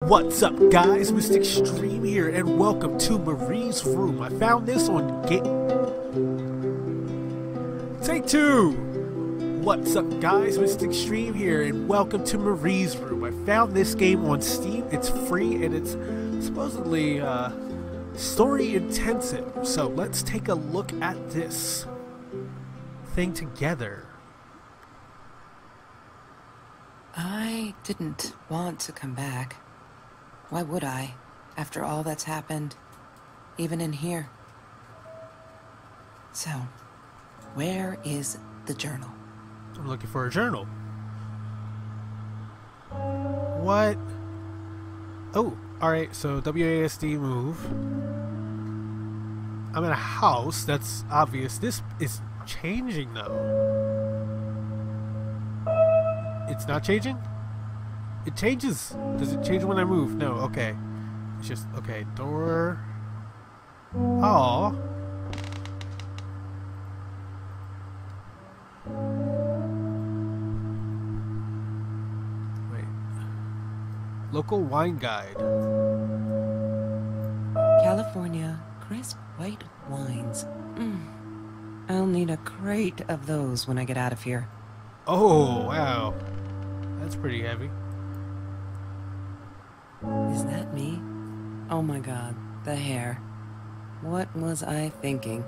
What's up, guys? Mr. Extreme here, and welcome to Marie's Room. I found this on Take two! What's up, guys? Mr. Extreme here, and welcome to Marie's Room. I found this game on Steam. It's free, and it's supposedly story intensive. So let's take a look at this thing together. I didn't want to come back. Why would I, after all that's happened, even in here? So, where is the journal? I'm looking for a journal. What? Oh, alright, so WASD move. I'm in a house, that's obvious. This is changing, though. It's not changing? It changes. Does it change when I move? No, okay. It's just, okay, door. Oh. Wait. Local wine guide. California crisp white wines. I'll need a crate of those when I get out of here. Oh, wow. That's pretty heavy. Is that me? Oh my god, the hair. What was I thinking?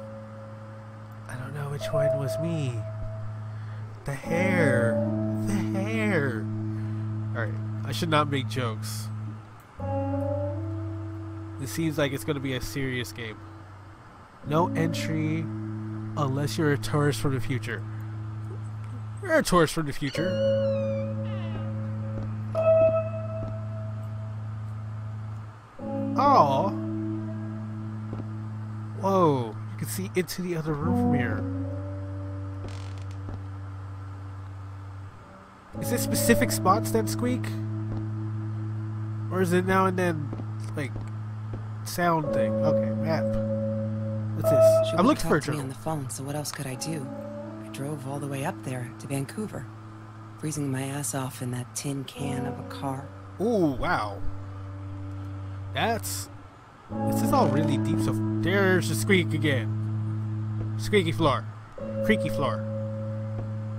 I don't know which one was me. The hair. The hair. Alright, I should not make jokes. This seems like it's going to be a serious game. No entry unless you're a tourist from the future. You're a tourist from the future. Oh. Whoa. You can see into the other room from here. Is there specific spots that squeak? Or is it now and then, like, sound thing? Okay, map. What's this? I'm looking for a journal. On the phone, so what else could I do? I drove all the way up there to Vancouver, freezing my ass off in that tin can of a car. Ooh, wow. This is all really deep, so there's the squeak again. Squeaky floor. Creaky floor.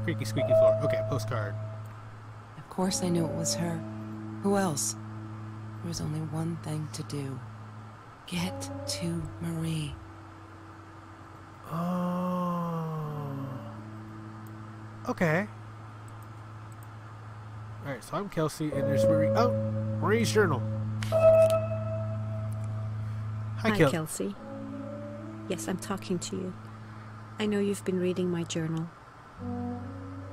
Creaky, squeaky floor. Okay, postcard. Of course I knew it was her. Who else? There was only one thing to do. Get to Marie. Oh. Okay. Alright, so I'm Kelsey, and there's Marie. Oh, Marie's journal. Hi, Kelsey. Yes, I'm talking to you. I know you've been reading my journal.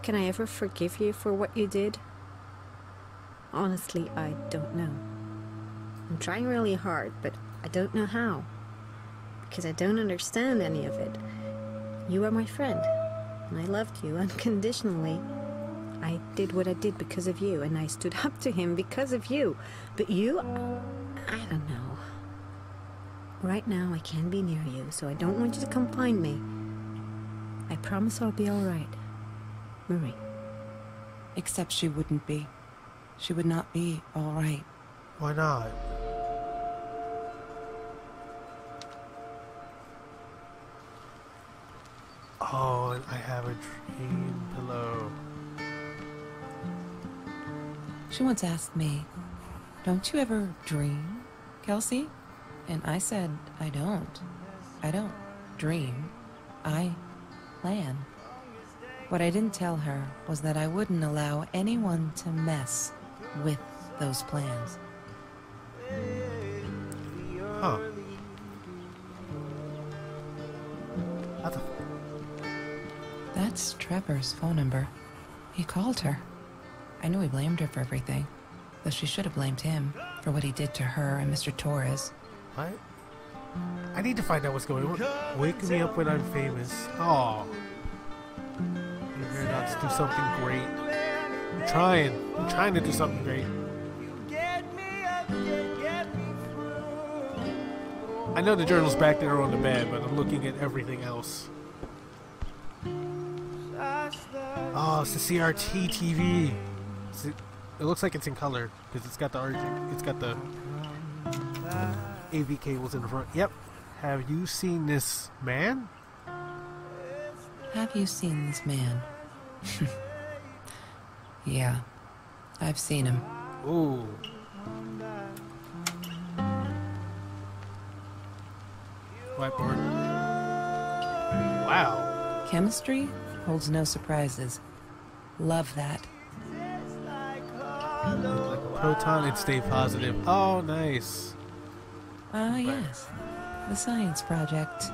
Can I ever forgive you for what you did? Honestly, I don't know. I'm trying really hard, but I don't know how. Because I don't understand any of it. You are my friend, and I loved you unconditionally. I did what I did because of you, and I stood up to him because of you. But you, I don't know. Right now, I can't be near you, so I don't want you to come find me. I promise I'll be alright. Marie. Except she wouldn't be. She would not be alright. Why not? Oh, and I have a dream pillow. She once asked me, "Don't you ever dream, Kelsey?" And I said, I don't. I don't dream. I plan. What I didn't tell her was that I wouldn't allow anyone to mess with those plans. Huh. That's Trevor's phone number. He called her. I knew he blamed her for everything, though she should have blamed him for what he did to her and Mr. Torres. What? I need to find out what's going on. Wake me up when I'm famous. Oh. You better not do something great. I'm trying to do something great. I know the journal's back there on the bed, but I'm looking at everything else. Oh, it's the CRT TV. It looks like it's in color because it's got the AV cables in the front. Yep. Have you seen this man? Have you seen this man? Yeah, I've seen him. Ooh. Whiteboard. Wow. Chemistry holds no surprises. Love that. Like a proton and stay positive. Oh, nice. Ah, yes. The science project.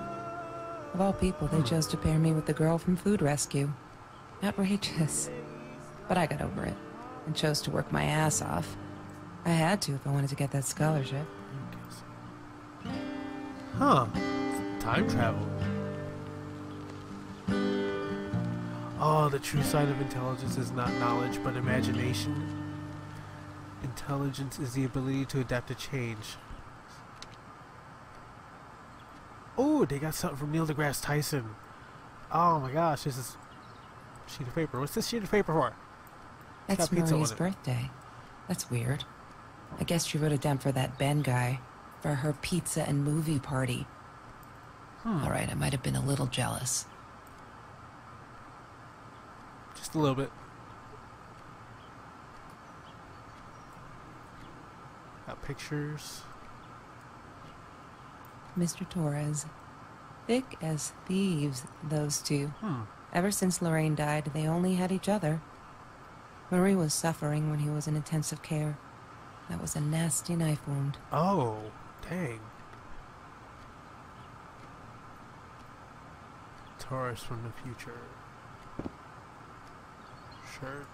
Of all people, they chose to pair me with the girl from Food Rescue. Outrageous. But I got over it and chose to work my ass off. I had to if I wanted to get that scholarship. Huh. Time travel. Oh, the true sign of intelligence is not knowledge, but imagination. Intelligence is the ability to adapt to change. Oh, they got something from Neil deGrasse Tyson. Oh my gosh, this is a sheet of paper. What's this sheet of paper for? It's got pizza Marie's on it. birthday. That's weird. I guess she wrote it down for that Ben guy. For her pizza and movie party. Alright, I might have been a little jealous. Just a little bit. Got pictures. Mr. Torres. Thick as thieves, those two. Ever since Lorraine died, they only had each other. Marie was suffering when he was in intensive care. That was a nasty knife wound. Oh, dang. Taurus from the future. Shirt.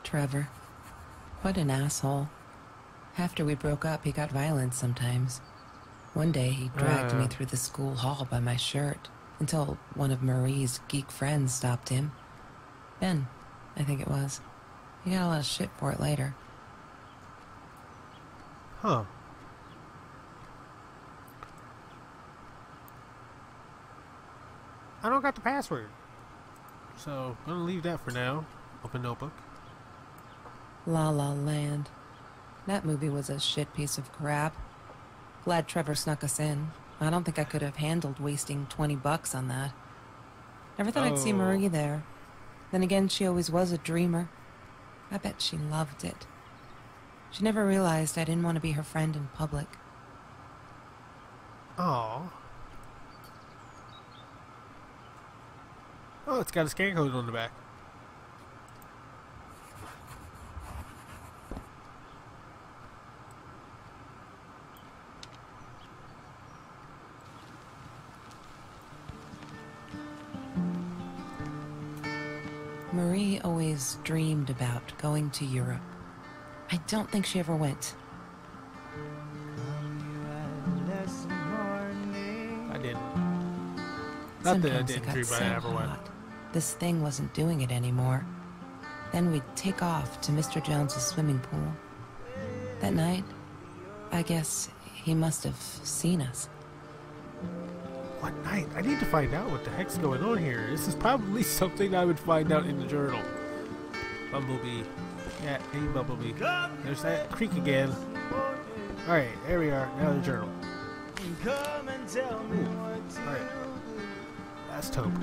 Trevor. What an asshole. After we broke up, he got violent sometimes. One day, he dragged me through the school hall by my shirt until one of Marie's geek friends stopped him. Ben, I think it was. He got a lot of shit for it later. Huh. I don't got the password. So, I'm gonna leave that for now. Open notebook. La La Land. That movie was a shit piece of crap. Glad Trevor snuck us in. I don't think I could have handled wasting $20 on that. Never thought I'd see Oh. Marie there. Then again, she always was a dreamer. I bet she loved it. She never realized I didn't want to be her friend in public. Oh. Oh, it's got a scan code on the back. Marie always dreamed about going to Europe. I don't think she ever went. I didn't. Not that I Sometimes it didn't got dream so I ever went. hot. This thing wasn't doing it anymore. Then we'd take off to Mr. Jones's swimming pool. That night, I guess he must have seen us. What night? I need to find out what the heck's going on here. This is probably something I would find out in the journal. Bumblebee. Yeah, hey Bumblebee. There's that creek again. Alright, there we are. Now the journal. Alright. Last hope.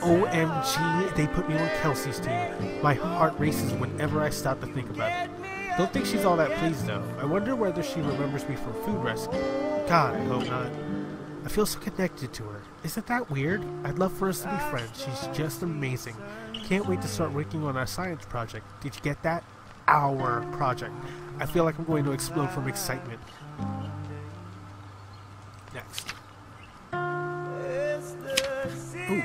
OMG, they put me on Kelsey's team. My heart races whenever I stop to think about it. Don't think she's all that pleased though. I wonder whether she remembers me from Food Rescue. God, I hope not. I feel so connected to her. Isn't that weird? I'd love for us to be friends. She's just amazing. Can't wait to start working on our science project. Did you get that? Our project. I feel like I'm going to explode from excitement. Next. Ooh.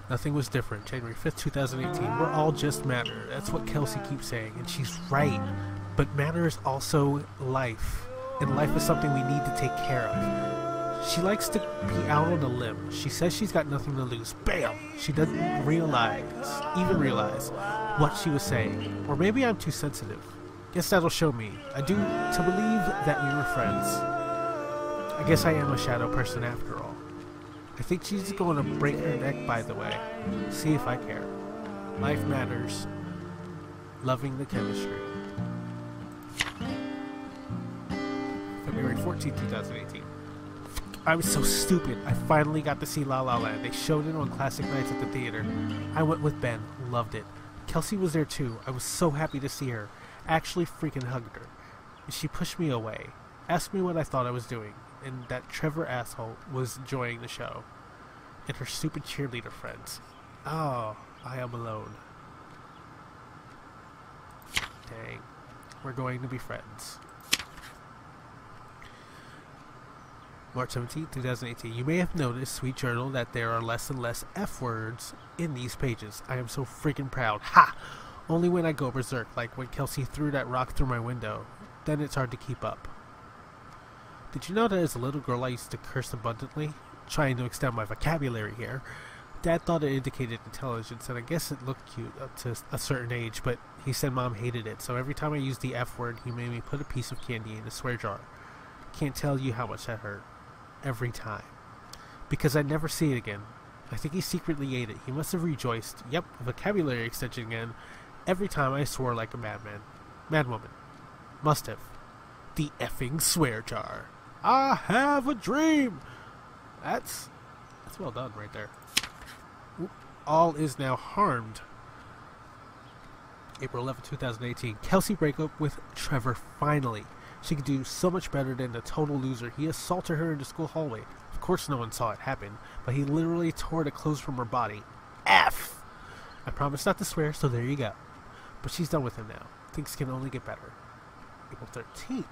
Nothing was different. January 5th, 2018. We're all just matter. That's what Kelsey keeps saying, and she's right. But matter is also life. And life is something we need to take care of. She likes to be out on a limb. She says she's got nothing to lose. Bam! She doesn't even realize what she was saying. Or maybe I'm too sensitive. Guess that'll show me. I do to believe that we were friends. I guess I am a shadow person after all. I think she's going to break her neck, by the way. See if I care. Life matters. Loving the chemistry. February 14th, 2018. I was so stupid. I finally got to see La La Land. They showed it on classic nights at the theater. I went with Ben. Loved it. Kelsey was there too. I was so happy to see her. Actually freaking hugged her. She pushed me away. Asked me what I thought I was doing. And that Trevor asshole was enjoying the show. And her stupid cheerleader friends. Oh, I am alone. Dang. We're going to be friends. March 17th, 2018. You may have noticed, Sweet Journal, that there are less and less F words in these pages. I am so freaking proud. Ha! Only when I go berserk, like when Kelsey threw that rock through my window. Then it's hard to keep up. Did you know that as a little girl I used to curse abundantly? Trying to extend my vocabulary here. Dad thought it indicated intelligence, and I guess it looked cute up to a certain age, but he said Mom hated it, so every time I used the F word, he made me put a piece of candy in a swear jar. Can't tell you how much that hurt. Every time. Because I'd never see it again. I think he secretly ate it. He must have rejoiced. Yep, vocabulary extension again. Every time I swore like a madman. Madwoman. Must have. The effing swear jar. I have a dream! That's well done right there. Oop. All is now harmed. April 11, 2018. Kelsey break up with Trevor finally. She could do so much better than the total loser. He assaulted her in the school hallway. Of course no one saw it happen, but he literally tore the clothes from her body. F! I promised not to swear, so there you go. But she's done with him now. Things can only get better. April 13th.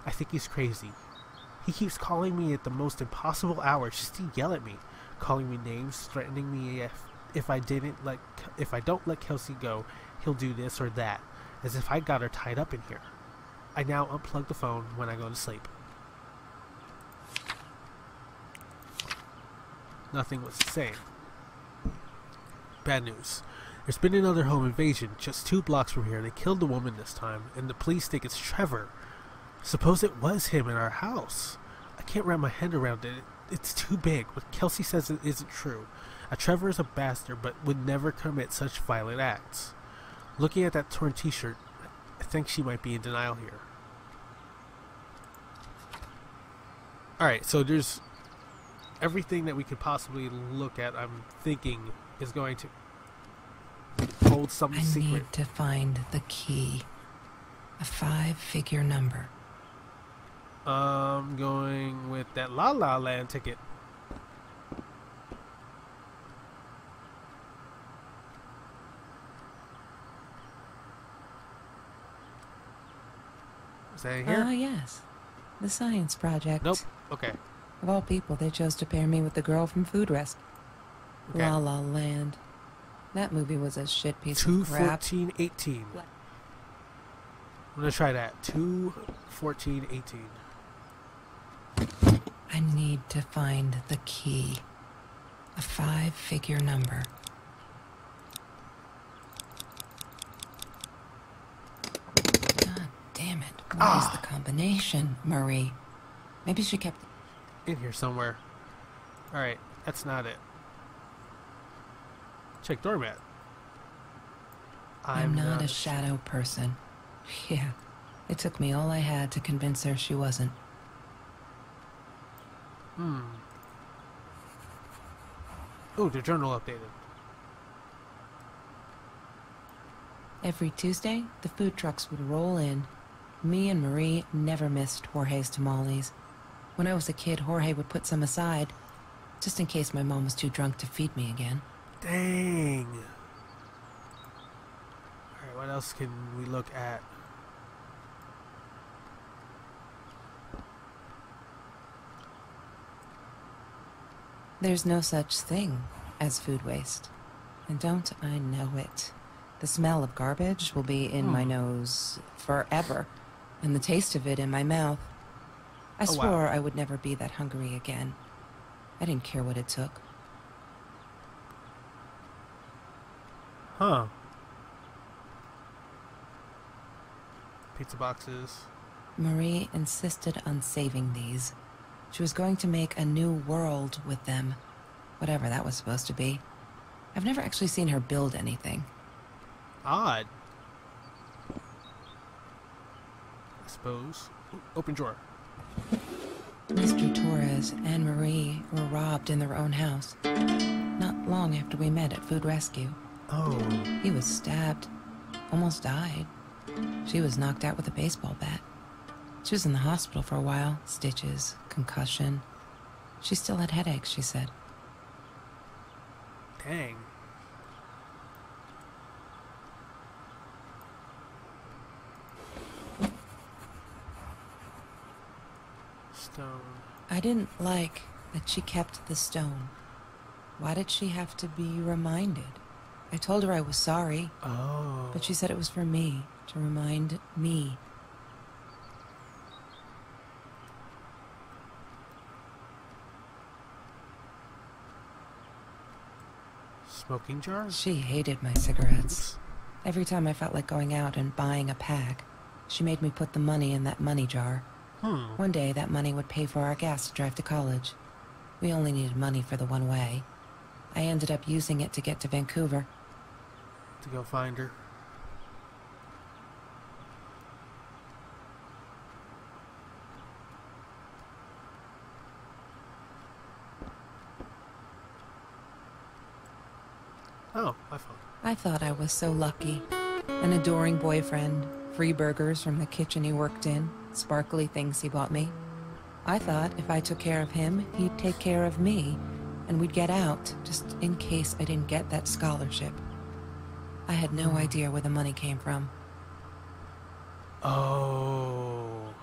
I think he's crazy. He keeps calling me at the most impossible hours just to yell at me, calling me names, threatening me if I don't let Kelsey go, he'll do this or that, as if I got her tied up in here. I now unplug the phone when I go to sleep. Nothing was the same. Bad news. There's been another home invasion just 2 blocks from here. They killed the woman this time, and the police think it's Trevor. Suppose it was him in our house. I can't wrap my head around it. It's too big. What Kelsey says it isn't true. Trevor is a bastard, but would never commit such violent acts. Looking at that torn t-shirt, I think she might be in denial here. Alright, so there's everything that we could possibly look at, I'm thinking, is going to hold some secret. I need to find the key. A 5-figure number. I'm going with that La La Land ticket. Is that in here? Yes. The science project. Nope. Okay. Of all people, they chose to pair me with the girl from Food Rest. Okay. La La Land. That movie was a shit piece of crap. 2/14/18. I'm gonna try that. 2/14/18. I need to find the key. A 5-figure number. God damn it. What is the combination, Marie? Maybe she kept... In here somewhere. Alright, that's not it. Check doormat. I'm not a shadow person. Yeah, it took me all I had to convince her she wasn't. Oh, the journal updated. Every Tuesday, the food trucks would roll in. Me and Marie never missed Jorge's tamales. When I was a kid, Jorge would put some aside, just in case my mom was too drunk to feed me again. Dang. Alright, what else can we look at? There's no such thing as food waste. And don't I know it? The smell of garbage will be in my nose forever, and the taste of it in my mouth. I swore I would never be that hungry again. I didn't care what it took. Huh. Pizza boxes. Marie insisted on saving these. She was going to make a new world with them, whatever that was supposed to be. I've never actually seen her build anything. Odd. I suppose. Ooh, open drawer. Mr. Torres and Marie were robbed in their own house, not long after we met at Food Rescue. Oh. He was stabbed, almost died. She was knocked out with a baseball bat. She was in the hospital for a while, stitches, concussion. She still had headaches, she said. Dang. Stone. I didn't like that she kept the stone. Why did she have to be reminded? I told her I was sorry, Oh. but she said it was for me, to remind me. Smoking jars? She hated my cigarettes. Oops. Every time I felt like going out and buying a pack, she made me put the money in that money jar. One day, that money would pay for our gas to drive to college. We only needed money for the one way. I ended up using it to get to Vancouver. To go find her. Oh, my phone. I thought I was so lucky. An adoring boyfriend, free burgers from the kitchen he worked in, sparkly things he bought me. I thought if I took care of him, he'd take care of me, and we'd get out, just in case I didn't get that scholarship. I had no idea where the money came from. Oh.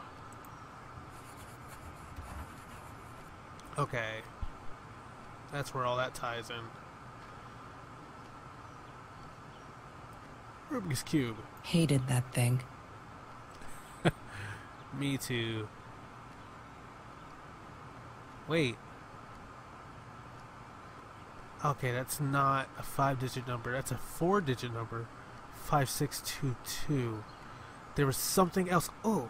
Okay. That's where all that ties in. Rubik's Cube. Hated that thing. Me too. Wait. Okay, that's not a 5-digit number. That's a 4-digit number. 5622. There was something else. Oh.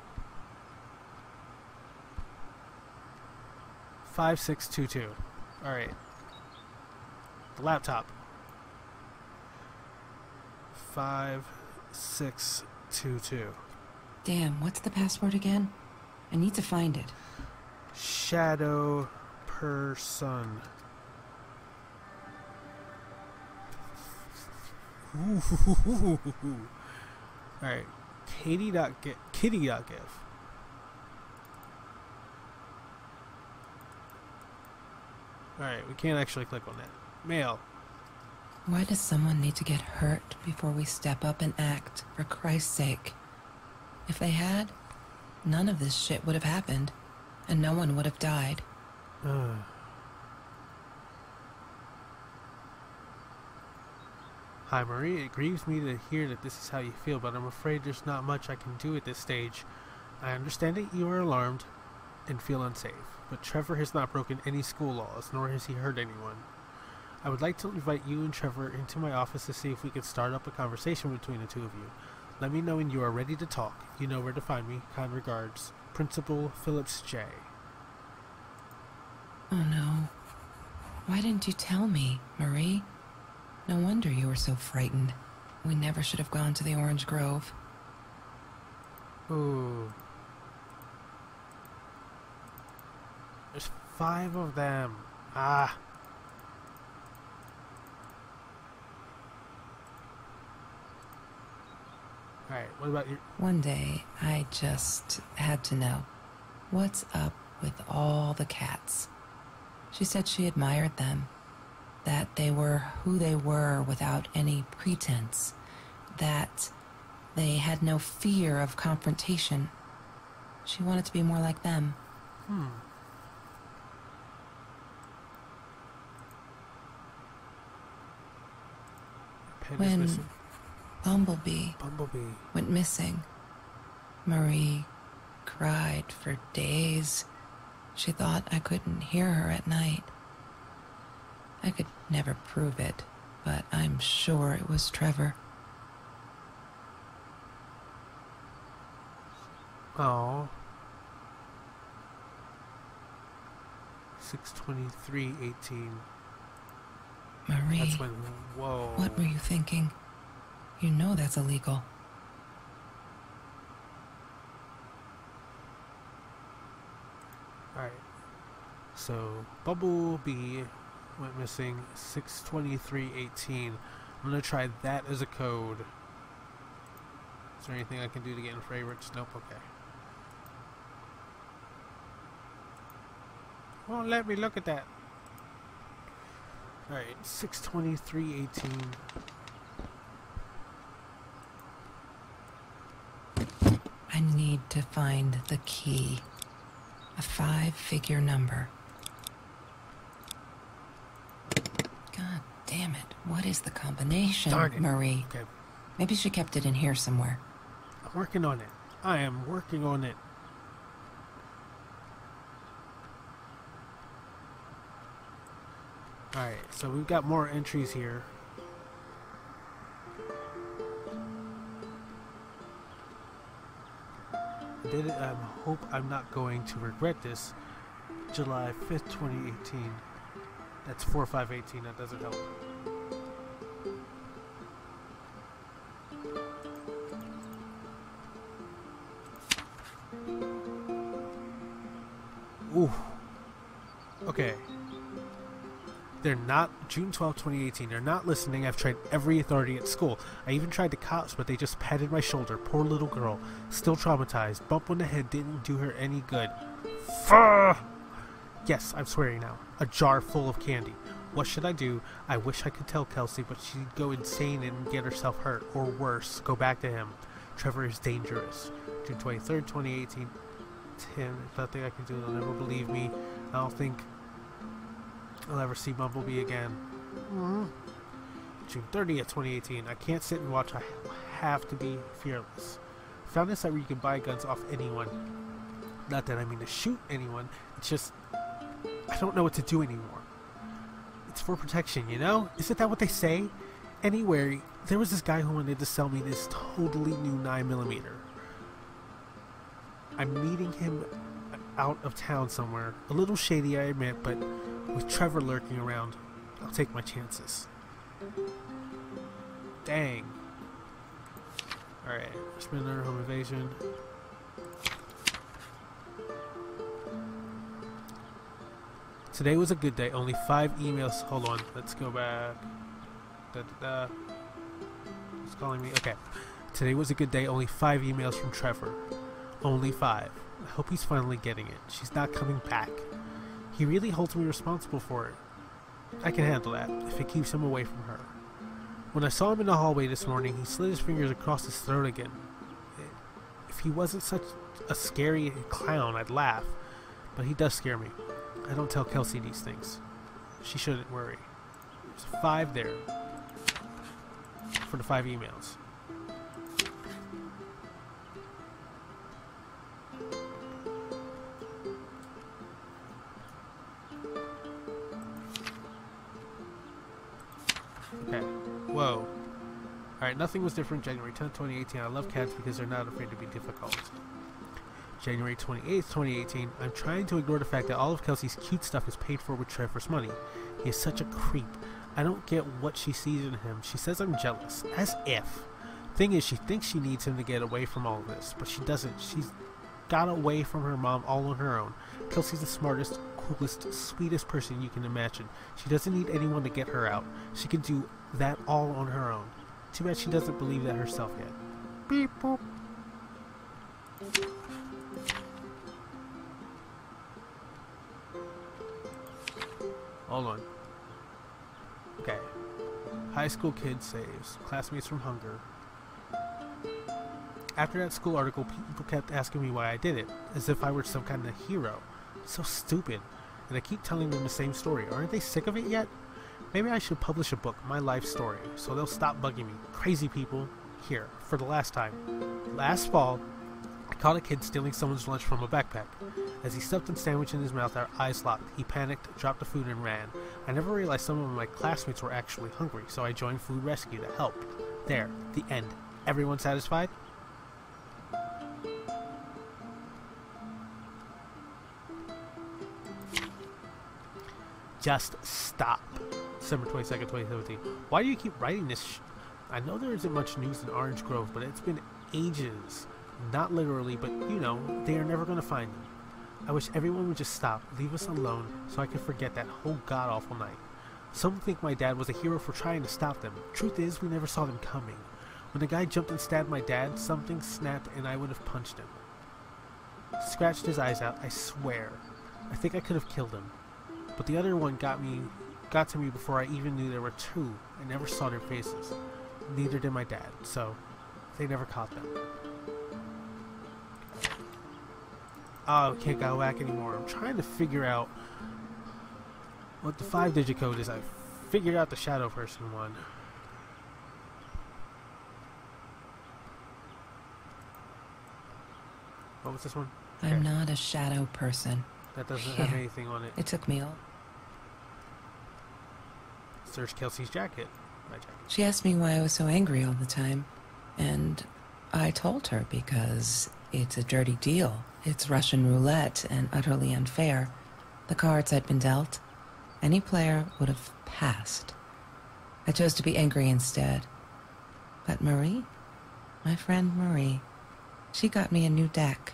5622. Alright. The laptop. 5622. Damn, what's the password again? I need to find it. Shadow person. Alright. Kitty.gif. Alright, we can't actually click on that. Mail. Why does someone need to get hurt before we step up and act, for Christ's sake? If they had, none of this shit would have happened, and no one would have died. Hi, Marie. It grieves me to hear that this is how you feel, but I'm afraid there's not much I can do at this stage. I understand that you are alarmed and feel unsafe, but Trevor has not broken any school laws, nor has he hurt anyone. I would like to invite you and Trevor into my office to see if we can start up a conversation between the two of you. Let me know when you are ready to talk. You know where to find me. Kind regards, Principal Phillips J. Oh no. Why didn't you tell me, Marie? No wonder you were so frightened. We never should have gone to the Orange Grove. Ooh. There's 5 of them. Ah. Alright, what about your... One day, I just had to know. What's up with all the cats? She said she admired them. That they were who they were without any pretense. That they had no fear of confrontation. She wanted to be more like them. Pen is When missing. Bumblebee Bumblebee. went missing, Marie cried for days. She thought I couldn't hear her at night. I could never prove it, but I'm sure it was Trevor. Oh. 6:23:18. Marie, That's when... Whoa. what were you thinking? You know that's illegal. Alright. So, Bumblebee went missing 6/23/18. I'm gonna try that as a code. Is there anything I can do to get in favorites? Nope, okay. Won't let me look at that. Alright, 6/23/18. I need to find the key. A 5-figure number. God damn it. What is the combination, Darn it. Marie? Okay, Maybe she kept it in here somewhere. I'm working on it. I am working on it. Alright, so we've got more entries here. I hope I'm not going to regret this. July 5th, 2018. That's 4/5/18. That doesn't help. Ooh. Okay. They're not, June 12, 2018, they're not listening. I've tried every authority at school. I even tried the cops, but they just patted my shoulder. Poor little girl. Still traumatized. Bump on the head didn't do her any good. Yes, I'm swearing now. A jar full of candy. What should I do? I wish I could tell Kelsey, but she'd go insane and get herself hurt. Or worse, go back to him. Trevor is dangerous. June 23rd, 2018. Tim, nothing I can do. They'll never believe me. I don't think I'll ever see Bumblebee again. June 30th, 2018. I can't sit and watch. I have to be fearless. Found this site where you can buy guns off anyone. Not that I mean to shoot anyone. It's just, I don't know what to do anymore. It's for protection, you know? Isn't that what they say? Anyway, there was this guy who wanted to sell me this totally new 9mm. I'm meeting him out of town somewhere. A little shady, I admit, but with Trevor lurking around, I'll take my chances. Dang. Alright, spend another home invasion. Today was a good day. Only 5 emails. Hold on. Let's go back. It's calling me. Okay. Today was a good day. Only 5 emails from Trevor. Only 5. I hope he's finally getting it. She's not coming back. He really holds me responsible for it. I can handle that, if it keeps him away from her. When I saw him in the hallway this morning, he slid his fingers across his throat again. If he wasn't such a scary clown, I'd laugh. But he does scare me. I don't tell Kelsey these things. She shouldn't worry. There's 5 there. For the 5 emails. Okay. Whoa. Alright, nothing was different January 10th, 2018. I love cats because they're not afraid to be difficult. January 28th, 2018. I'm trying to ignore the fact that all of Kelsey's cute stuff is paid for with Trevor's money. He is such a creep. I don't get what she sees in him. She says I'm jealous. As if. Thing is, she thinks she needs him to get away from all of this, but she doesn't. She's got away from her mom all on her own. Kelsey's the smartest, coolest, sweetest person you can imagine. She doesn't need anyone to get her out. She can do that all on her own. Too bad she doesn't believe that herself yet. Beep boop. Hold on. Okay. High school kid saves. Classmates from hunger. After that school article, people kept asking me why I did it, as if I were some kind of hero. So stupid. And I keep telling them the same story. Aren't they sick of it yet? Maybe I should publish a book, my life story, so they'll stop bugging me. Crazy people. Here, for the last time. Last fall, I caught a kid stealing someone's lunch from a backpack. As he stuffed a sandwich in his mouth, our eyes locked. He panicked, dropped the food, and ran. I never realized some of my classmates were actually hungry, so I joined Food Rescue to help. There, the end. Everyone satisfied? Just stop. December 22nd, 2017. Why do you keep writing this? I know there isn't much news in Orange Grove, but it's been ages. Not literally, but you know, they are never going to find them. I wish everyone would just stop, leave us alone, so I could forget that whole god-awful night. Some think my dad was a hero for trying to stop them. Truth is, we never saw them coming. When the guy jumped and stabbed my dad, something snapped and I would have punched him. Scratched his eyes out, I swear. I think I could have killed him. But the other one got to me before I even knew there were two. I never saw their faces. Neither did my dad, so they never caught them. Oh, can't go back anymore. I'm trying to figure out what the 5-digit code is. I figured out the shadow person one. What was this one? I'm not a shadow person. That doesn't have anything on it. It took me all. Search Kelsey's jacket. My jacket. She asked me why I was so angry all the time, and I told her because it's a dirty deal. It's Russian roulette and utterly unfair. The cards had been dealt. Any player would have passed. I chose to be angry instead. But Marie, my friend Marie, she got me a new deck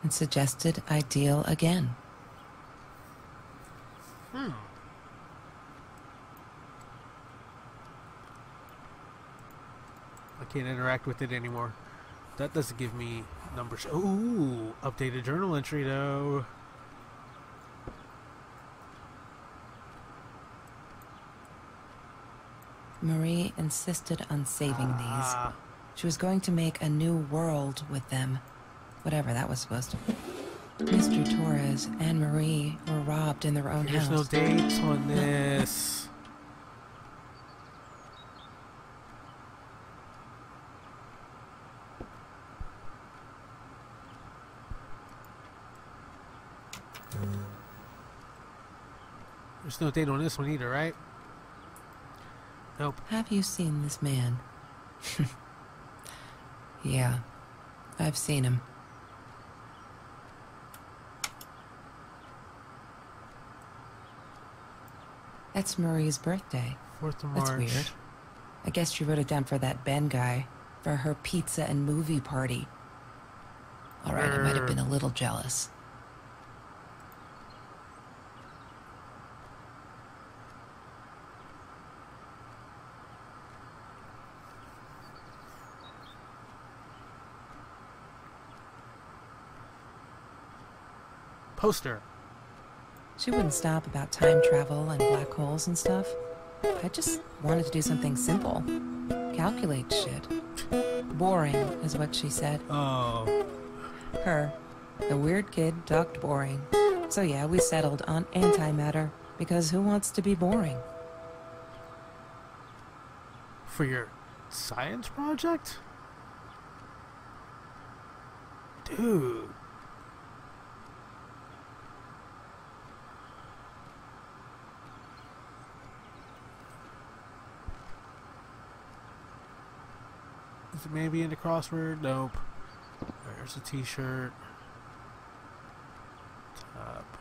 and suggested I deal again. I can't interact with it anymore. That doesn't give me numbers. Ooh, updated journal entry though. Marie insisted on saving these. She was going to make a new world with them. Whatever that was supposed to be. Mr. Torres and Marie were robbed in their own house. There's no dates on this. There's no date on this one either, right? Nope. Have you seen this man? Yeah, I've seen him. That's Marie's birthday. 4th of March. That's weird. I guess she wrote it down for that Ben guy, for her pizza and movie party. Alright, I might have been a little jealous. Poster. She wouldn't stop about time travel and black holes and stuff. I just wanted to do something simple. Calculate shit. Boring, is what she said. Oh. Her, the weird kid, talked boring. So yeah, we settled on antimatter, because who wants to be boring? For your science project? Dude. Is it maybe in the crossword? Nope. There's a t-shirt. Top.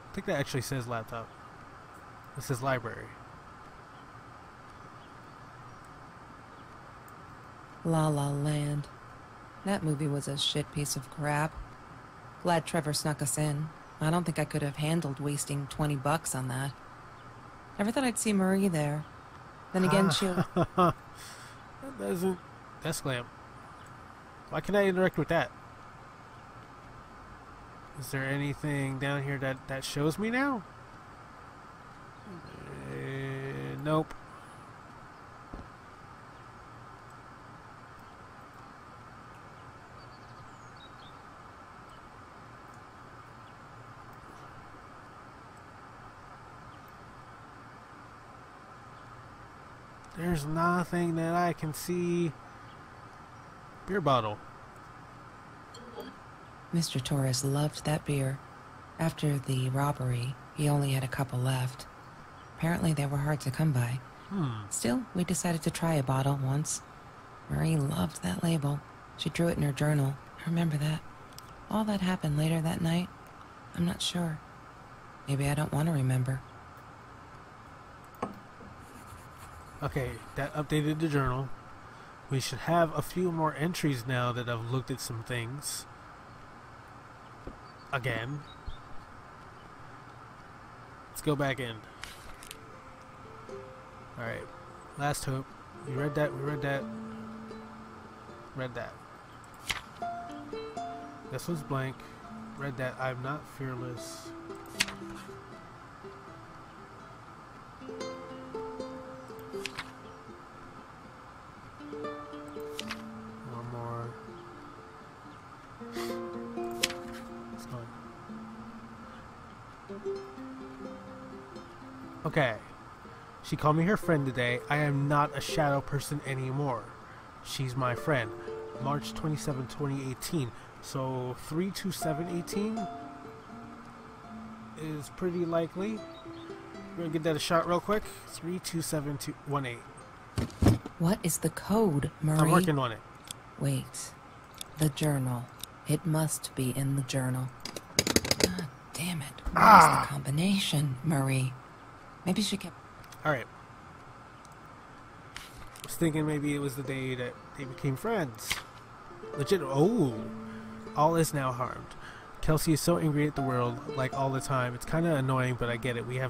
I think that actually says laptop. It says library. La La Land. That movie was a shit piece of crap. Glad Trevor snuck us in. I don't think I could have handled wasting $20 on that. Never thought I'd see Marie there. Then again, she'll... That doesn't... That's glam. Why can I interact with that? Is there anything down here that shows me now? Nope. There's nothing that I can see. Beer bottle. Mr. Torres loved that beer. After the robbery, he only had a couple left. Apparently they were hard to come by. Still, we decided to try a bottle once. Marie loved that label. She drew it in her journal. I remember that. All that happened later that night, I'm not sure. Maybe I don't want to remember. Okay, that updated the journal. We should have a few more entries now that I've looked at some things. Again. Let's go back in. Alright. Last hope. We read that, we read that. Read that. This was blank. Read that. I'm not fearless. One more. Let's go. Okay. She called me her friend today. I am not a shadow person anymore. She's my friend. March 27, 2018. So 32718 is pretty likely. We're gonna get that a shot real quick. 327218. What is the code, Marie? I'm working on it. Wait. The journal. It must be in the journal. God damn it. What is the combination, Marie? Maybe she kept... Alright. I was thinking maybe it was the day that they became friends. Legit. Oh! All is now harmed. Kelsey is so angry at the world, like all the time. It's kind of annoying, but I get it. We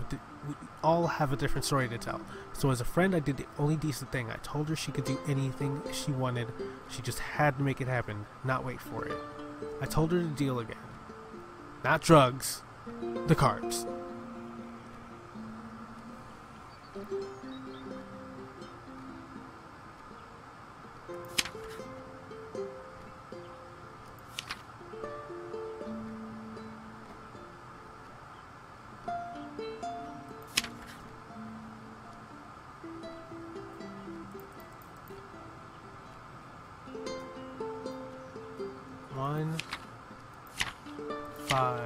all have a different story to tell. So as a friend, I did the only decent thing. I told her she could do anything she wanted. She just had to make it happen, not wait for it. I told her to deal again. Not drugs. The cards. One, 5,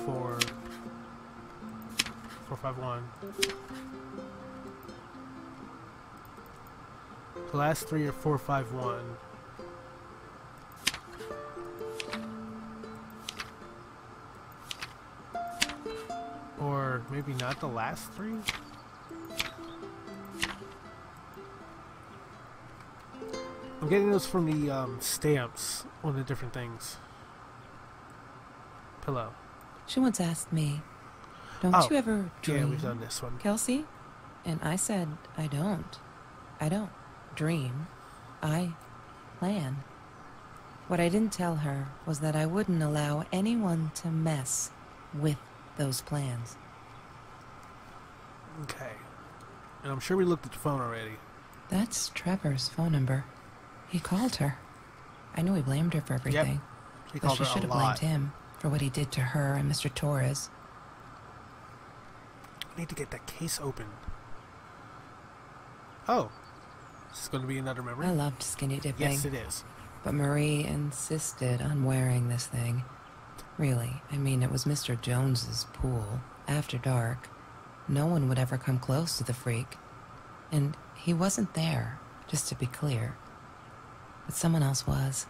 4, 4, 5, 1. The last three are 4, 5, 1. Or maybe not the last three? I'm getting those from the stamps on the different things. Pillow. She once asked me, don't you ever dream, yeah, we've done this one. Kelsey? And I said, I don't. I don't dream. I plan. What I didn't tell her was that I wouldn't allow anyone to mess with those plans. Okay. And I'm sure we looked at the phone already. That's Trevor's phone number. He called her. I knew he blamed her for everything. Yep. He But called she her should a have blamed lot. him for what he did to her and Mr. Torres. I need to get that case open. Oh. This is going to be another memory? I loved skinny dipping. Yes, it is. But Marie insisted on wearing this thing. Really, I mean, it was Mr. Jones's pool, after dark. No one would ever come close to the freak. And he wasn't there, just to be clear. But someone else was.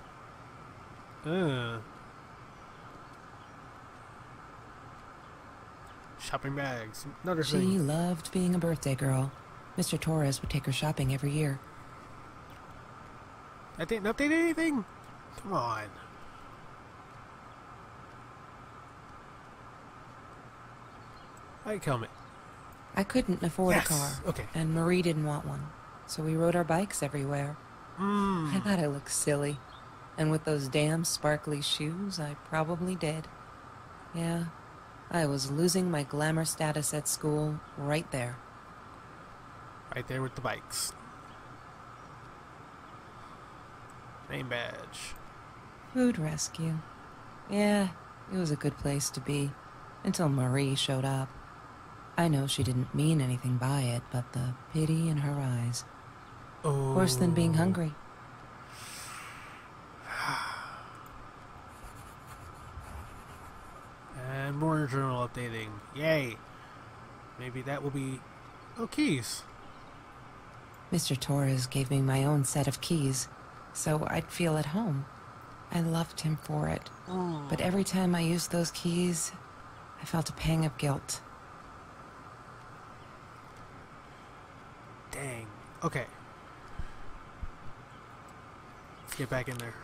Shopping bags. Another She thing. loved being a birthday girl. Mr. Torres would take her shopping every year. That didn't update anything? Come on. Hi, Kelmet. I couldn't afford Yes, a car. okay. And Marie didn't want one. So we rode our bikes everywhere. I thought I looked silly. And with those damn sparkly shoes, I probably did. Yeah, I was losing my glamour status at school right there. Right there with the bikes. Name badge. Food rescue. Yeah, it was a good place to be. Until Marie showed up. I know she didn't mean anything by it, but the pity in her eyes. Oh. Worse than being hungry. And more journal updating. Yay. Maybe that will be... Oh, keys. Mr. Torres gave me my own set of keys, so I'd feel at home. I loved him for it. But every time I used those keys, I felt a pang of guilt. Dang. Okay. Let's get back in there.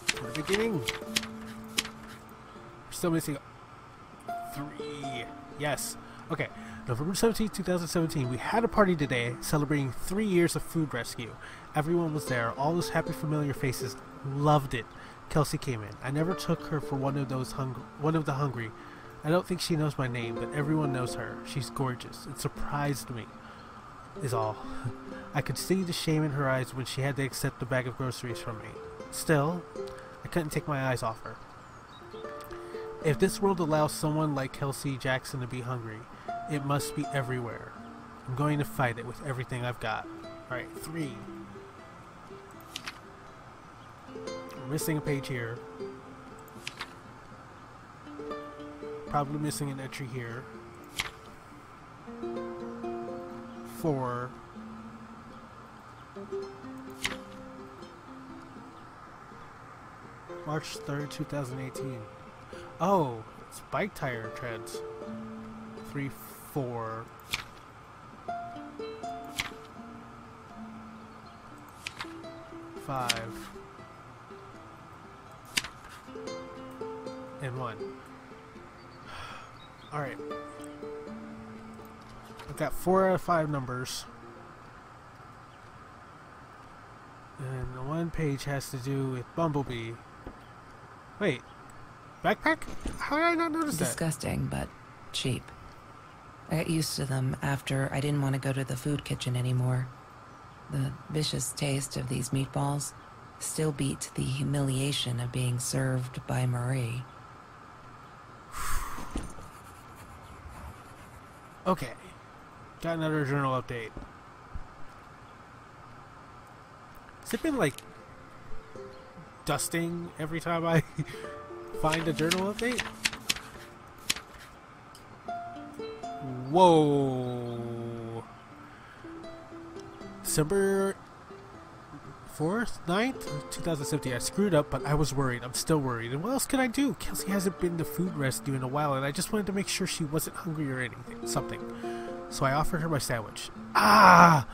From the beginning. We're still missing 3. Yes. Okay. November 17th, 2017. We had a party today celebrating 3 years of food rescue. Everyone was there. All those happy, familiar faces. Loved it. Kelsey came in. I never took her for one of the hungry. I don't think she knows my name, but everyone knows her. She's gorgeous. It surprised me, is all. I could see the shame in her eyes when she had to accept the bag of groceries from me. Still, I couldn't take my eyes off her. If this world allows someone like Kelsey Jackson to be hungry, it must be everywhere. I'm going to fight it with everything I've got. Alright, 3. We're missing a page here. Probably missing an entry here. 4. March 3rd, 2018. Oh, it's bike tire treads. 3, 4. 5. And 1. Alright. I've got 4 out of 5 numbers. And the one page has to do with Bumblebee. Wait. Backpack? How did I not notice that? Disgusting, but cheap. I got used to them after I didn't want to go to the food kitchen anymore. The vicious taste of these meatballs still beat the humiliation of being served by Marie. Okay. Got another journal update. Has it been like dusting every time I find a journal update? Whoa. December 4th, 9th, 2017. I screwed up, but I was worried. I'm still worried. And what else can I do? Kelsey hasn't been to food rescue in a while, and I just wanted to make sure she wasn't hungry or anything. Something. So I offered her my sandwich. Ah!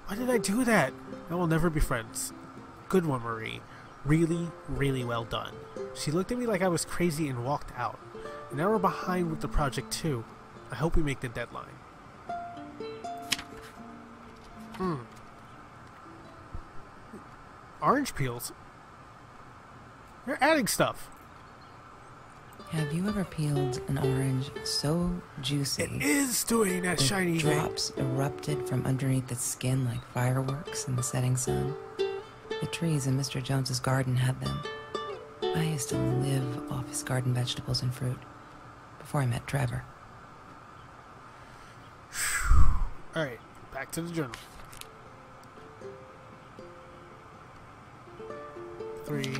Why did I do that? I will never be friends. Good one, Marie. Really, really well done. She looked at me like I was crazy and walked out. And now we're behind with the project too. I hope we make the deadline. Orange peels? You're adding stuff. Have you ever peeled an orange so juicy It is doing that the shiny thing. drops erupted from underneath the skin like fireworks in the setting sun? The trees in Mr. Jones's garden had them. I used to live off his garden vegetables and fruit before I met Trevor. Alright, back to the journal. 3.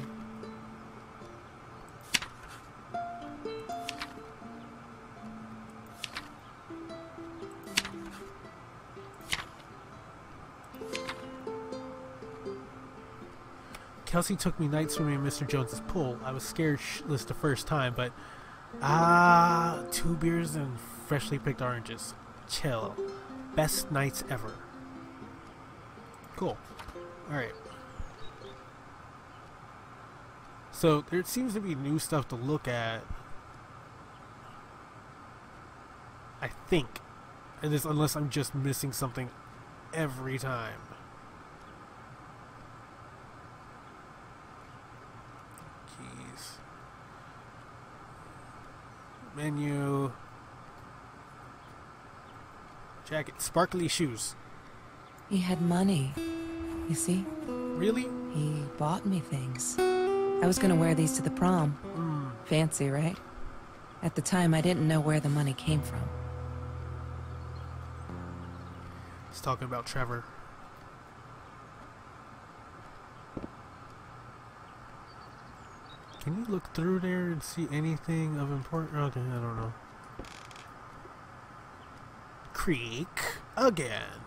Kelsey took me night swimming in Mr. Jones's pool. I was scared shitless the first time, but 2 beers and freshly picked oranges. Chill. Best nights ever. Cool. Alright. So, there seems to be new stuff to look at. I think. And this, unless I'm just missing something every time. Keys. Menu. Jacket. Sparkly shoes. He had money, you see? Really? He bought me things. I was gonna wear these to the prom. Fancy, right? At the time, I didn't know where the money came from. He's talking about Trevor. Can you look through there and see anything of importance? Okay, I don't know. Creek again.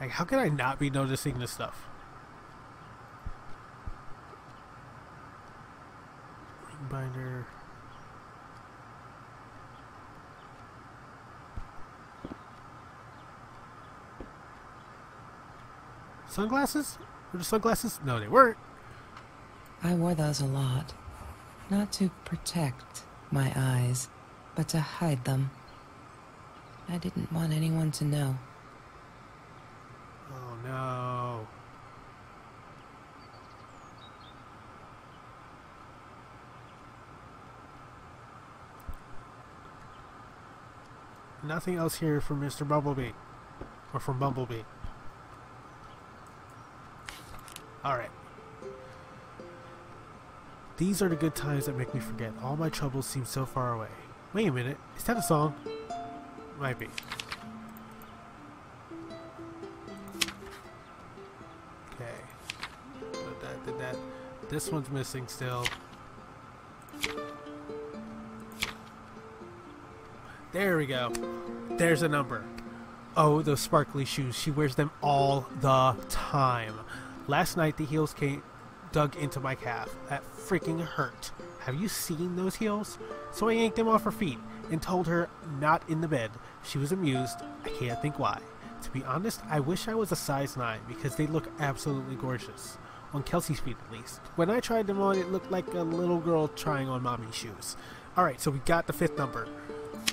Like, how can I not be noticing this stuff? Ring binder. Sunglasses? Were the sunglasses? No, they weren't. I wore those a lot. Not to protect my eyes, but to hide them. I didn't want anyone to know. Oh no. Nothing else here from Mr. Bumblebee. Or from Bumblebee. Alright. These are the good times that make me forget. All my troubles seem so far away. Wait a minute. Is that a song? Might be. Okay. Did that. This one's missing still. There we go. There's a number. Oh, those sparkly shoes. She wears them all the time. Last night the heels dug into my calf. That freaking hurt. Have you seen those heels? So I yanked them off her feet and told her not in the bed. She was amused. I can't think why. To be honest, I wish I was a size 9 because they look absolutely gorgeous. On Kelsey's feet at least. When I tried them on, it looked like a little girl trying on mommy's shoes. Alright, so we got the 5th number.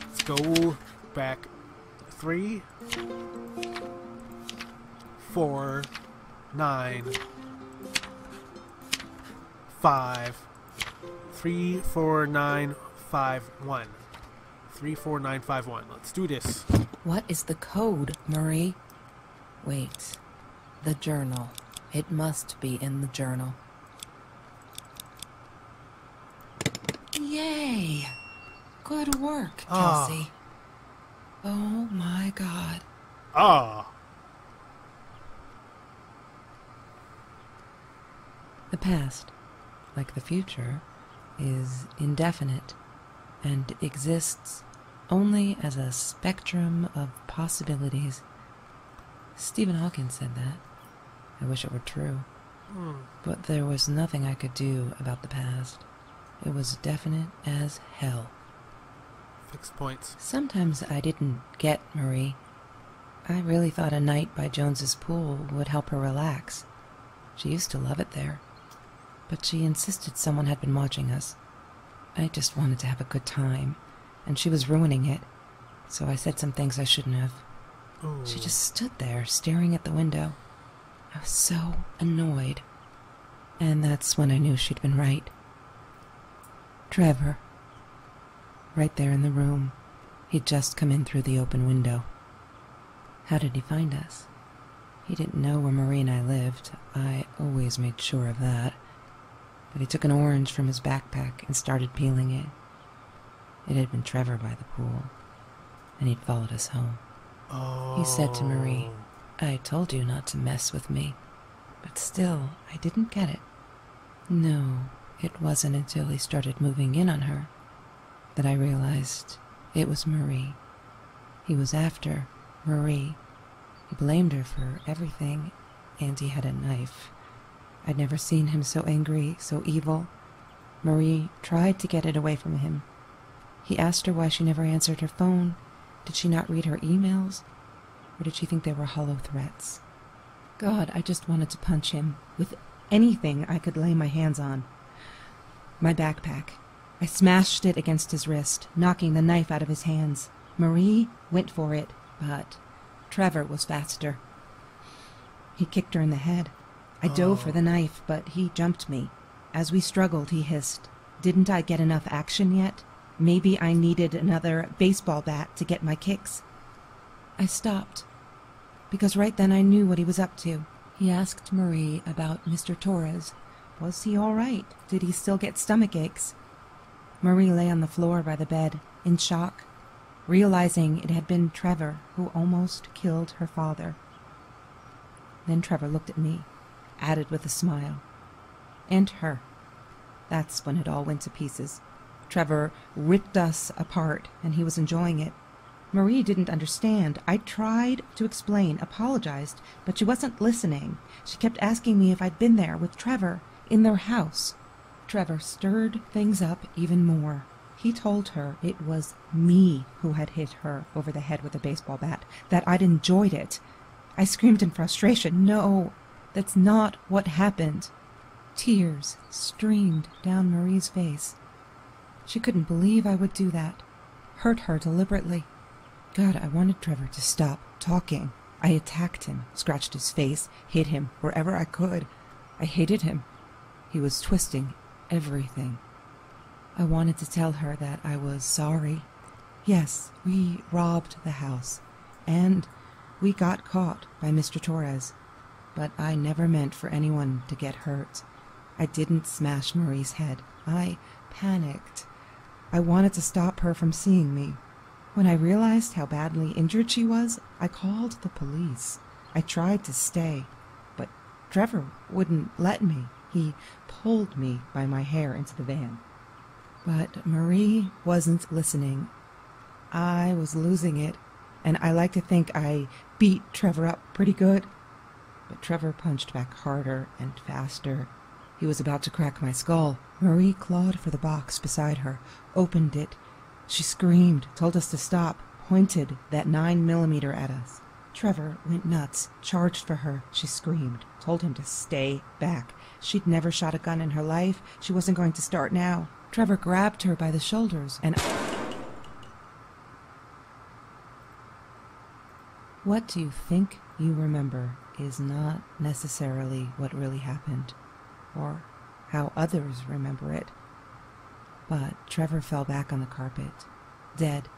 Let's go back 3, 4, 9, 5, 3, 4, 9, 5, 1. 3, 4, 9, 5, 1. Let's do this. What is the code, Marie? Wait. The journal. It must be in the journal. Yay! Good work, Kelsey. Oh my God. Ah. The past, like the future, is indefinite and exists only as a spectrum of possibilities. Stephen Hawking said that. I wish it were true. But there was nothing I could do about the past. It was definite as hell. Fixed points. Sometimes I didn't get Marie. I really thought a night by Jones's pool would help her relax. She used to love it there. But she insisted someone had been watching us. I just wanted to have a good time, and she was ruining it. So I said some things I shouldn't have. Ooh. She just stood there, staring at the window. I was so annoyed. And that's when I knew she'd been right. Trevor. Right there in the room. He'd just come in through the open window. How did he find us? He didn't know where Marie and I lived. I always made sure of that. But he took an orange from his backpack and started peeling it. It had been Trevor by the pool, and he'd followed us home. Oh. He said to Marie, "I told you not to mess with me." But still, I didn't get it. No, it wasn't until he started moving in on her that I realized it was Marie. He was after Marie. He blamed her for everything, and he had a knife. I'd never seen him so angry, so evil. Marie tried to get it away from him. He asked her why she never answered her phone. Did she not read her emails? Or did she think they were hollow threats? God, I just wanted to punch him with anything I could lay my hands on. My backpack. I smashed it against his wrist, knocking the knife out of his hands. Marie went for it, but Trevor was faster. He kicked her in the head. I dove for the knife, but he jumped me. As we struggled, he hissed, "Didn't I get enough action yet? Maybe I needed another baseball bat to get my kicks." I stopped, because right then I knew what he was up to. He asked Marie about Mr. Torres. Was he all right? Did he still get stomach aches? Marie lay on the floor by the bed, in shock, realizing it had been Trevor who almost killed her father. Then Trevor looked at me, added with a smile. And her. That's when it all went to pieces. Trevor ripped us apart, and he was enjoying it. Marie didn't understand. I tried to explain, apologized, but she wasn't listening. She kept asking me if I'd been there with Trevor, in their house. Trevor stirred things up even more. He told her it was me who had hit her over the head with a baseball bat, that I'd enjoyed it. I screamed in frustration, "No, that's not what happened." Tears streamed down Marie's face. She couldn't believe I would do that, hurt her deliberately. God, I wanted Trevor to stop talking. I attacked him, scratched his face, hit him wherever I could. I hated him. He was twisting everything. I wanted to tell her that I was sorry. Yes, we robbed the house, and we got caught by Mr. Torres, but I never meant for anyone to get hurt. I didn't smash Marie's head. I panicked. I wanted to stop her from seeing me. When I realized how badly injured she was, I called the police. I tried to stay, but Trevor wouldn't let me. He pulled me by my hair into the van. But Marie wasn't listening. I was losing it, and I like to think I beat Trevor up pretty good. But Trevor punched back harder and faster. He was about to crack my skull. Marie clawed for the box beside her, opened it. She screamed, told us to stop, pointed that 9mm at us. Trevor went nuts, charged for her. She screamed, told him to stay back. She'd never shot a gun in her life. She wasn't going to start now. Trevor grabbed her by the shoulders and... What you think you remember is not necessarily what really happened, or how others remember it. But Trevor fell back on the carpet, dead.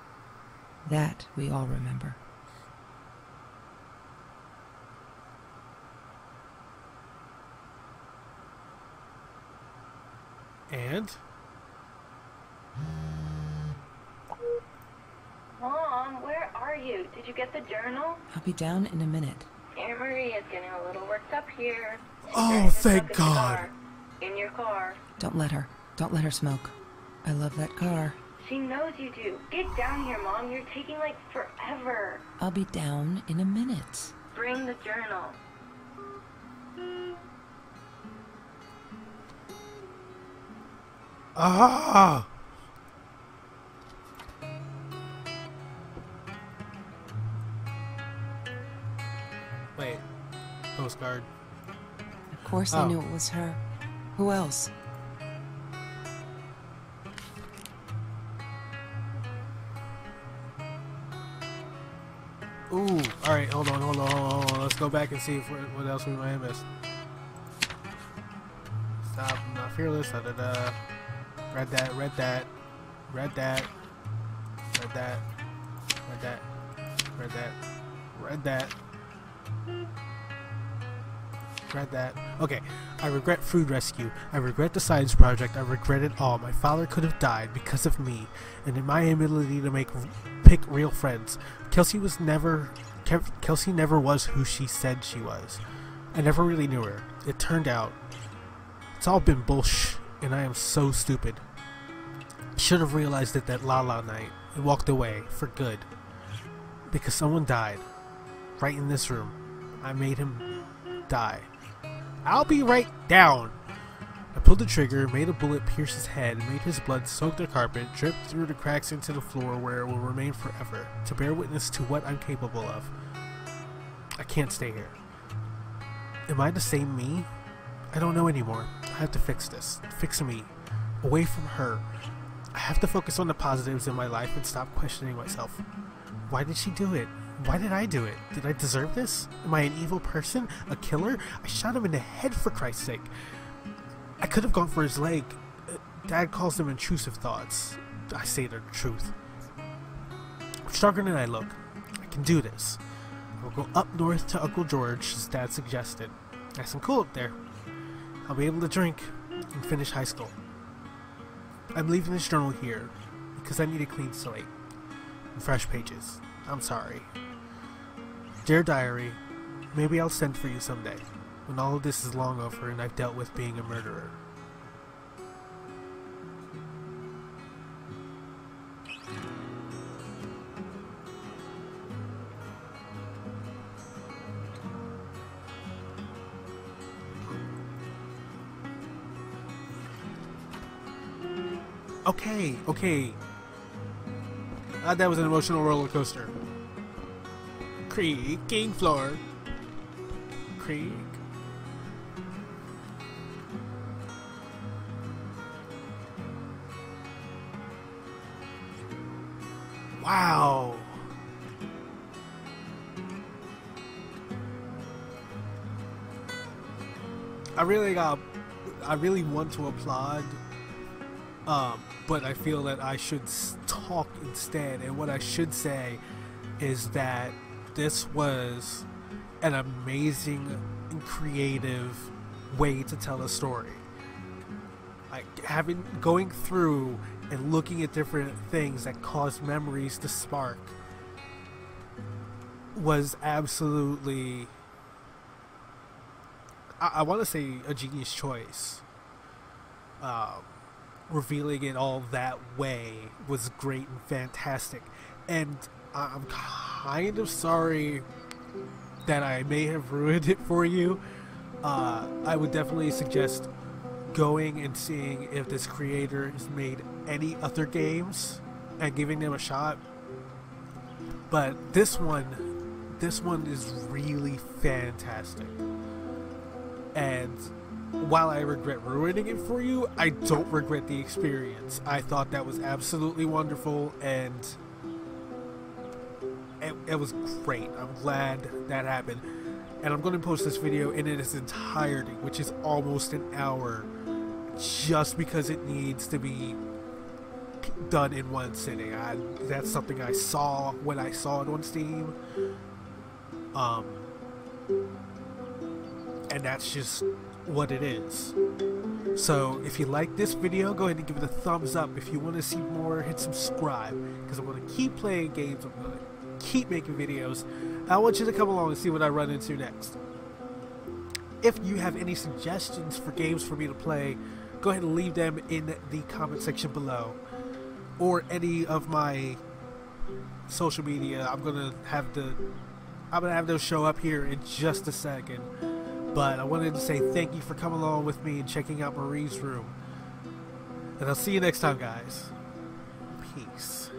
That we all remember. And? Mom, where are you? Did you get the journal? I'll be down in a minute. Aunt Marie is getting a little worked up here. Oh, thank God. In your car. Don't let her. Don't let her smoke. I love that car. She knows you do. Get down here, Mom. You're taking, like, forever. I'll be down in a minute. Bring the journal. Ah! Wait. Postcard. Of course I knew it was her. Who else? Ooh, alright, hold on. Let's go back and see what else we might have missed. Stop, I'm not fearless, da-da-da. Read that. Read that. Read that. Okay, I regret food rescue. I regret the science project. I regret it all. My father could have died because of me, and in my inability to pick real friends. Kelsey never was who she said she was. I never really knew her. It turned out it's all been bullshit, and I am so stupid. Should have realized it that La night and walked away for good. Because someone died. Right in this room. I made him die. I'll be right down. I pulled the trigger, made a bullet pierce his head, made his blood soak the carpet, dripped through the cracks into the floor where it will remain forever, to bear witness to what I'm capable of. I can't stay here. Am I the same me? I don't know anymore. I have to fix this. Fix me. Away from her. I have to focus on the positives in my life and stop questioning myself. Why did she do it? Why did I do it? Did I deserve this? Am I an evil person? A killer? I shot him in the head, for Christ's sake. I could have gone for his leg. Dad calls them intrusive thoughts. I say the truth. I'm stronger than I look. I can do this. I'll go up north to Uncle George, as Dad suggested. Nice and cool up there. I'll be able to drink and finish high school. I'm leaving this journal here because I need a clean slate and fresh pages. I'm sorry. Dear Diary, maybe I'll send for you someday, when all of this is long over and I've dealt with being a murderer. Okay, okay. That was an emotional roller coaster. Creaking floor. Creak. Wow. I really want to applaud, but I feel that I should talk instead. And what I should say is that this was an amazing and creative way to tell a story. Like going through and looking at different things that caused memories to spark was absolutely, I want to say, a genius choice. Revealing it all that way was great and fantastic. And I'm kind of sorry that I may have ruined it for you. I would definitely suggest going and seeing if this creator has made any other games and giving them a shot. But this one is really fantastic. And while I regret ruining it for you, I don't regret the experience. I thought that was absolutely wonderful, and it was great. I'm glad that happened. And I'm going to post this video in its entirety, which is almost an hour, just because it needs to be done in one sitting. That's something I saw when I saw it on Steam. And that's just what it is. So if you like this video, go ahead and give it a thumbs up. If you want to see more, hit subscribe, because I'm going to keep playing games. I'm going to keep making videos. I want you to come along and see what I run into next. If you have any suggestions for games for me to play, go ahead and leave them in the comment section below, or any of my social media. I'm gonna have those show up here in just a second. But I wanted to say thank you for coming along with me and checking out Marie's room. And I'll see you next time, guys. Peace.